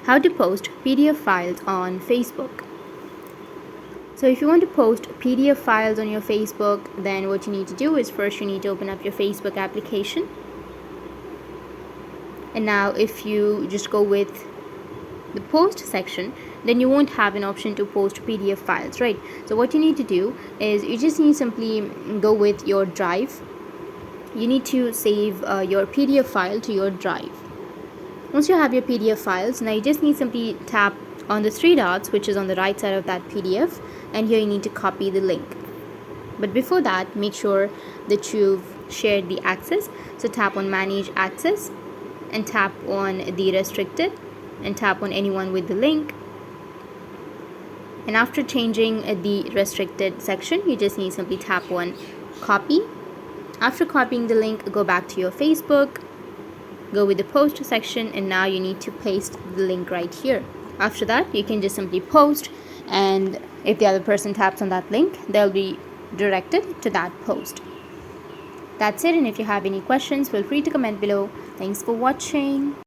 How to post PDF files on Facebook. So if you want to post PDF files on your Facebook, then what you need to do is first you need to open up your Facebook application. And now if you just go with the post section, then you won't have an option to post PDF files, right? So what you need to do is you just need to simply go with your drive. You need to save your PDF file to your drive. Once you have your PDF files, now you just need to simply tap on the three dots which is on the right side of that PDF, and here you need to copy the link. But before that, make sure that you've shared the access. So tap on manage access and tap on the restricted and tap on anyone with the link. And after changing the restricted section, you just need to simply tap on copy. After copying the link, go back to your Facebook, go with the post section, and now you need to paste the link right here. After that, you can just simply post, and if the other person taps on that link, they'll be directed to that post. That's it, and if you have any questions, feel free to comment below. Thanks for watching.